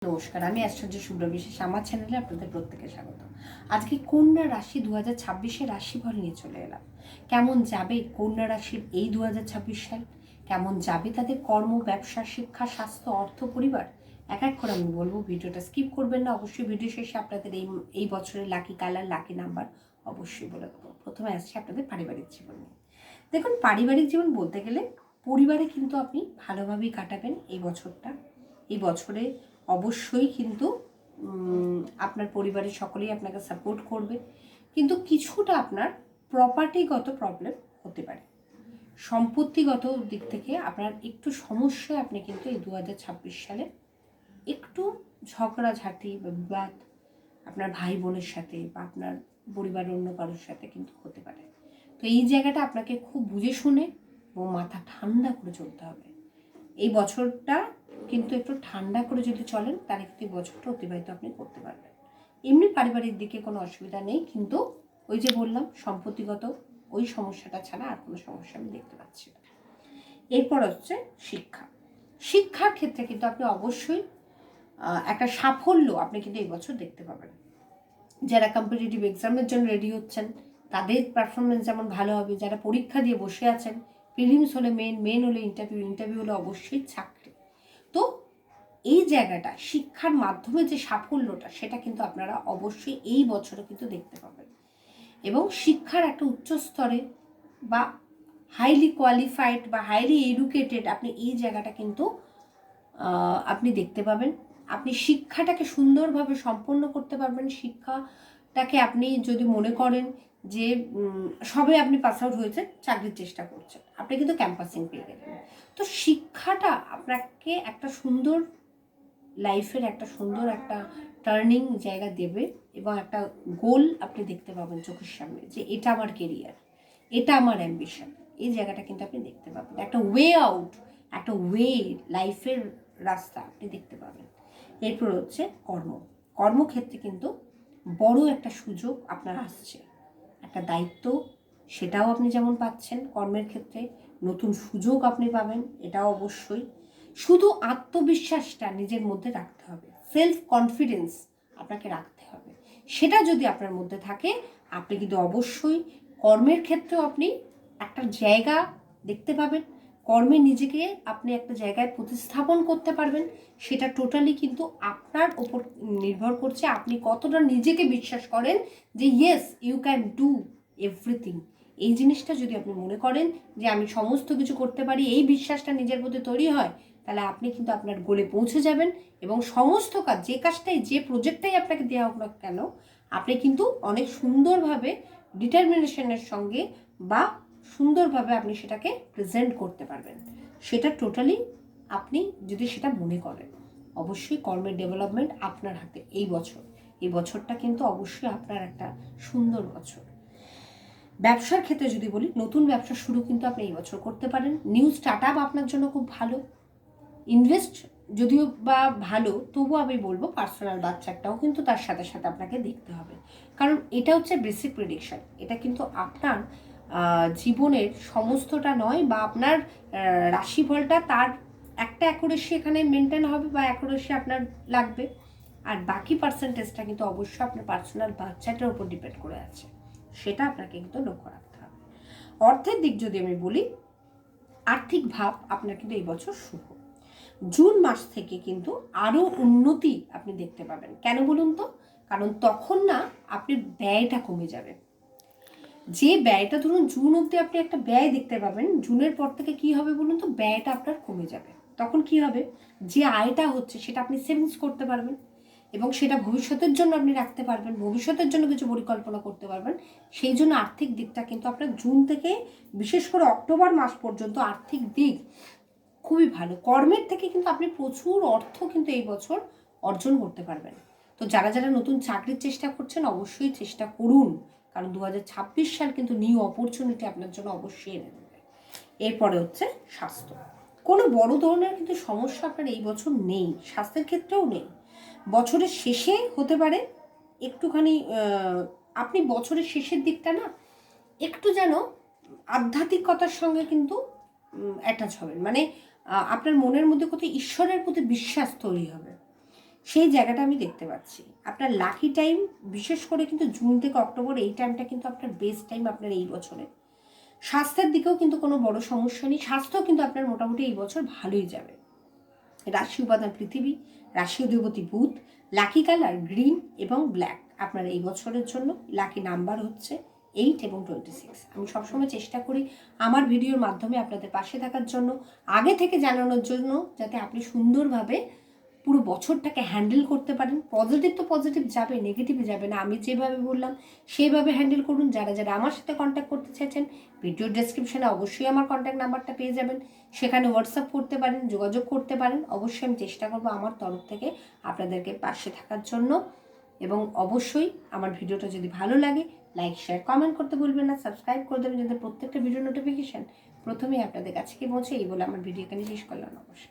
নমস্কার, আমি আশ্চর্য শুভ্র বিশেষ আমার চ্যানেলে আপনাদের প্রত্যেকে স্বাগত। আজকে কন্যা রাশি 2026-এর রাশিফল নিয়ে চলে এলাম। কেমন যাবে কন্যা রাশির এই 2026 সাল, কেমন যাবে তাদের কর্ম, ব্যবসা, শিক্ষা, স্বাস্থ্য, অর্থ, পরিবার, এক এক করে আমি বলবো। ভিডিওটা স্কিপ করবেন না। অবশ্যই ভিডিও শেষে আপনাদের এই বছরের লাকি কালার, লাকি নাম্বার অবশ্যই বলে দেবো। প্রথমে আসছে আপনাদের পারিবারিক জীবন নিয়ে। দেখুন, পারিবারিক জীবন বলতে গেলে পরিবারে কিন্তু আপনি ভালোভাবেই কাটাবেন এই বছরটা। এই বছরে অবশ্যই কিন্তু আপনার পরিবারের সকলেই আপনাকে সাপোর্ট করবে, কিন্তু কিছুটা আপনার প্রপার্টিগত প্রবলেম হতে পারে। সম্পত্তিগত দিক থেকে আপনার একটু সমস্যায় আপনি কিন্তু এই 2026 সালে একটু ঝগড়াঝাঁটি বা বিবাদ আপনার ভাই বোনের সাথে বা আপনার পরিবারের অন্য কারোর সাথে কিন্তু হতে পারে। তো এই জায়গাটা আপনাকে খুব বুঝে শুনে এবং মাথা ঠান্ডা করে চলতে হবে। এই বছরটা কিন্তু একটু ঠান্ডা করে যদি চলেন তাহলে কিন্তু এই বছরটা অতিবাহিত আপনি করতে পারবেন। এমনি পারিবারিক দিকে কোনো অসুবিধা নেই, কিন্তু ওই যে বললাম সম্পত্তিগত ওই সমস্যাটা ছাড়া আর কোনো সমস্যা আমি দেখতে পাচ্ছি না। এরপর হচ্ছে শিক্ষা। শিক্ষার ক্ষেত্রে কিন্তু আপনি অবশ্যই একটা সাফল্য আপনি কিন্তু এই বছর দেখতে পাবেন। যারা কম্পিটিটিভ এক্সামের জন্য রেডি হচ্ছেন তাদের পারফরমেন্স যেমন ভালো হবে, যারা পরীক্ষা দিয়ে বসে আছেন, প্রিলিমস হলে মেন হলে ইন্টারভিউ হলে অবশ্যই চাকরি। তো এই জায়গাটা শিক্ষার মাধ্যমে যে সাফল্যটা সেটা কিন্তু আপনারা অবশ্যই এই বছরে কিন্তু দেখতে পাবেন। এবং শিক্ষার একটা উচ্চ স্তরে বা হাইলি কোয়ালিফাইড বা হাইলি এডুকেটেড আপনি এই জায়গাটা কিন্তু আপনি দেখতে পাবেন। আপনি শিক্ষাটাকে সুন্দরভাবে সম্পন্ন করতে পারবেন। শিক্ষাটাকে আপনি যদি মনে করেন যে সবে আপনি পাস আউট হয়েছেন, চাকরির চেষ্টা করছেন, আপনি কিন্তু ক্যাম্পাসিং পেয়ে গেলেন। তো শিক্ষাটা আপনাকে একটা সুন্দর লাইফের একটা সুন্দর একটা টার্নিং জায়গা দেবে এবং একটা গোল আপনি দেখতে পাবেন চোখের সামনে যে এটা আমার কেরিয়ার, এটা আমার অ্যাম্বিশন। এই জায়গাটা কিন্তু আপনি দেখতে পাবেন, একটা ওয়ে আউট, একটা ওয়ে লাইফের রাস্তা আপনি দেখতে পাবেন। এরপর হচ্ছে কর্মক্ষেত্রে কিন্তু বড় একটা সুযোগ আপনার আসছে, একটা দায়িত্ব, সেটাও আপনি যেমন পাচ্ছেন কর্মের ক্ষেত্রে, নতুন সুযোগ আপনি পাবেন, এটাও অবশ্যই। শুধু আত্মবিশ্বাসটা নিজের মধ্যে রাখতে হবে, সেলফ কনফিডেন্স আপনাকে রাখতে হবে। সেটা যদি আপনার মধ্যে থাকে আপনি কিন্তু অবশ্যই কর্মের ক্ষেত্রেও আপনি একটা জায়গা দেখতে পাবেন। কর্মে নিজেকে আপনি একটা জায়গায় প্রতিস্থাপন করতে পারবেন। সেটা টোটালি কিন্তু আপনার ওপর নির্ভর করছে, আপনি কতটা নিজেকে বিশ্বাস করেন যে yes you can do everything. এই জিনিসটা যদি আপনি মনে করেন যে আমি সমস্ত কিছু করতে পারি, এই বিশ্বাসটা নিজের মধ্যে তৈরি হয়, তাহলে আপনি কিন্তু আপনার গোলে পৌঁছে যাবেন। এবং সমস্ত কাজ, যে কাজটাই, যে প্রজেক্টটাই আপনাকে দেওয়া হোক না কেন, আপনি কিন্তু অনেক সুন্দরভাবে ডিটারমিনেশনের সঙ্গে বা সুন্দরভাবে আপনি সেটাকে প্রেজেন্ট করতে পারবেন। সেটা টোটালি আপনি যদি সেটা মনে করেন। অবশ্যই কর্মের ডেভেলপমেন্ট আপনার হাতে। এই বছরটা কিন্তু অবশ্যই আপনার একটা সুন্দর বছর। ব্যবসার ক্ষেত্রে যদি বলি, নতুন ব্যবসা শুরু কিন্তু আপনি এই বছর করতে পারেন। নিউ স্টার্ট আপ আপনার জন্য খুব ভালো। ইনভেস্ট যদিও বা ভালো, তবুও আমি বলবো পার্সোনাল বাচ্চাটাও কিন্তু তার সাথে সাথে আপনাকে দেখতে হবে, কারণ এটা হচ্ছে বেসিক প্রেডিকশন। এটা কিন্তু আপনার জীবনের সমস্তটা নয়, বা আপনার রাশিফলটা তার একটা অ্যাকুরেসি এখানে মেনটেন হবে বা অ্যাকুরেসি আপনার লাগবে, আর বাকি পার্সেন্টেজটা কিন্তু অবশ্যই আপনার পার্সোনাল বাচ্চাটার উপর ডিপেন্ড করে আছে। সেটা আপনাকে কিন্তু লক্ষ্য রাখতে হবে। অর্থের দিক যদি আমি বলি, আর্থিক ভাব আপনার কিন্তু এই বছর শুভ। জুন মাস থেকে কিন্তু আরও উন্নতি আপনি দেখতে পাবেন। কেন বলুন তো? কারণ তখন না আপনি ব্যয়টা কমে যাবে। যে ব্যয়টা ধরুন জুন অবধি আপনি একটা ব্যয় দেখতে পাবেন, জুনের পর থেকে কি হবে বলুন তো? ব্যয়টা আপনার কমে যাবে। তখন কি হবে? যে আয়টা হচ্ছে সেটা আপনি সেভিংস করতে পারবেন এবং সেটা ভবিষ্যতের জন্য আপনি রাখতে পারবেন, ভবিষ্যতের জন্য কিছু পরিকল্পনা করতে পারবেন। সেই জন্য আর্থিক দিকটা কিন্তু আপনার জুন থেকে বিশেষ করে অক্টোবর মাস পর্যন্ত আর্থিক দিক খুবই ভালো। কর্মের থেকে কিন্তু আপনি প্রচুর অর্থ কিন্তু এই বছর অর্জন করতে পারবেন। তো যারা যারা নতুন চাকরির চেষ্টা করছেন অবশ্যই চেষ্টা করুন, কারণ 2026 সাল কিন্তু নিউ অপরচুনিটি আপনার জন্য অবশ্যই এনে দেবে। এরপরে হচ্ছে স্বাস্থ্য। কোনো বড় ধরনের কিন্তু সমস্যা আপনার এই বছর নেই, স্বাস্থ্যের ক্ষেত্রেও নেই। বছরের শেষে হতে পারে একটুখানি আপনি বছরের শেষের দিকটা না একটু যেন আধ্যাত্মিকতার সঙ্গে কিন্তু অ্যাটাচ হবেন, মানে আপনার মনের মধ্যে কোথাও ঈশ্বরের প্রতি বিশ্বাস তৈরি হবে। সেই জায়গাটা আমি দেখতে পাচ্ছি। আপনার লাকি টাইম বিশেষ করে কিন্তু জুন থেকে অক্টোবর এই টাইমটা কিন্তু আপনার বেস্ট টাইম আপনার এই বছরে। স্বাস্থ্যের দিকেও কিন্তু কোনো বড় সমস্যা নেই, স্বাস্থ্য কিন্তু আপনার মোটামুটি এই বছর ভালোই যাবে। রাশি উপাদান পৃথিবী, রাশি অধিপতি বুধ, লাকি কালার গ্রিন এবং ব্ল্যাক আপনার এই বছরের জন্য। লাকি নাম্বার হচ্ছে 8 এবং 26। আমি সবসময় চেষ্টা করি আমার ভিডিওর মাধ্যমে আপনাদের পাশে থাকার জন্য, আগে থেকে জানানোর জন্য, যাতে আপনি সুন্দরভাবে পুরো বছরটাকে হ্যান্ডেল করতে পারেন। পজিটিভ তো পজিটিভ যাবে, নেগেটিভে যাবে না। আমি যেভাবে বললাম সেইভাবে হ্যান্ডেল করুন। যারা যারা আমার সাথে কন্ট্যাক্ট করতে চাইছেন, ভিডিওর ডেসক্রিপশনে অবশ্যই আমার কন্ট্যাক্ট নাম্বারটা পেয়ে যাবেন, সেখানে হোয়াটসঅ্যাপ করতে পারেন, যোগাযোগ করতে পারেন। অবশ্যই আমি চেষ্টা করবো আমার তরফ থেকে আপনাদেরকে পাশে থাকার জন্য। এবং অবশ্যই আমার ভিডিওটা যদি ভালো লাগে লাইক শেয়ার কমেন্ট করতে ভুলবেন না, সাবস্ক্রাইব করে দেবেন যাতে প্রত্যেকটা ভিডিও নোটিফিকেশান প্রথমেই আপনাদের কাছে কি পৌঁছে। এই বলে আমার ভিডিও এখানে শেষ করলাম। নমস্কার।